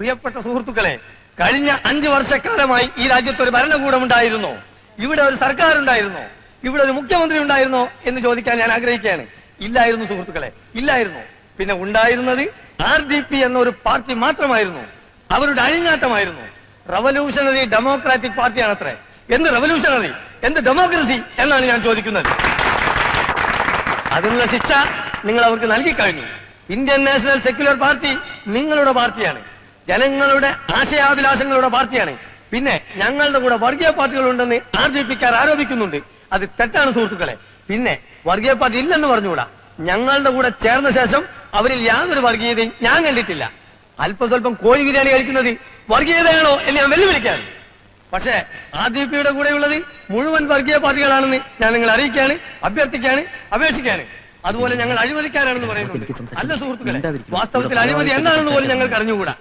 പ്രിയപ്പെട്ട സുഹൃത്തുക്കളെ, കഴിഞ്ഞ 5 വർഷക്കാലമായി ഈ രാജ്യത്ത് ഒരു ഭരണകൂടം ഉണ്ടായിരുന്നോ? ഇവിടെ ഒരു സർക്കാർ ഉണ്ടായിരുന്നോ? ഇവിടെ ഒരു മുഖ്യമന്ത്രി ഉണ്ടായിരുന്നോ എന്ന് ചോദിക്കാൻ ഞാൻ ആഗ്രഹിക്കുകയാണ്. ഇല്ലായിരുന്നു സുഹൃത്തുക്കളെ, ഇല്ലായിരുന്നു. പിന്നെ ഉണ്ടായിരുന്നത് RDP എന്ന ഒരു പാർട്ടി മാത്രമായിരുന്നു. അവരുടെ അഴിഞ്ഞാട്ടമായിരുന്നു. റവല്യൂഷണറി ഡെമോക്രാറ്റിക് പാർട്ടിയാണ് അത്രേ. എന്ത് റവല്യൂഷണറി, എന്ത് ഡെമോക്രസി എന്നാണ് ഞാൻ ചോദിക്കുന്നത്. അതിനുള്ള ശിക്ഷ നിങ്ങൾ അവർക്ക് നൽകി കഴിഞ്ഞു. ഇന്ത്യൻ നാഷണൽ സെക്യുലർ പാർട്ടി നിങ്ങളുടെ പാർട്ടിയാണ്, ജനങ്ങളുടെ ആശയാഭിലാഷങ്ങളുടെ പാർട്ടിയാണ്. പിന്നെ ഞങ്ങളുടെ കൂടെ വർഗീയ പാർട്ടികളുണ്ടെന്ന് RDPക്കാർ ആരോപിക്കുന്നുണ്ട്. അത് തെറ്റാണ് സുഹൃത്തുക്കളെ. പിന്നെ വർഗീയ പാർട്ടി ഇല്ലെന്ന് പറഞ്ഞുകൂടാ. ഞങ്ങളുടെ കൂടെ ചേർന്ന ശേഷം അവരിൽ യാതൊരു വർഗീയതയും ഞാൻ കണ്ടിട്ടില്ല. അല്പസ്വല്പം കോഴി ബിരിയാണി കഴിക്കുന്നത് വർഗീയതയാണോ എന്ന് ഞാൻ വെല്ലുവിളിക്കാണ്. പക്ഷേ RDPയുടെ കൂടെയുള്ളത് മുഴുവൻ വർഗീയ പാർട്ടികളാണെന്ന് ഞാൻ നിങ്ങളെ അറിയിക്കാണ്, അഭ്യർത്ഥിക്കാണ്, അപേക്ഷിക്കാണ്. അതുപോലെ ഞങ്ങൾ അഴിമതിക്കാരാണെന്ന് പറയുന്നുണ്ട്. അല്ല സുഹൃത്തുക്കളെ, വാസ്തവത്തിൽ അഴിമതി എന്താണെന്ന് പോലും ഞങ്ങൾക്ക് അറിഞ്ഞുകൂടാ.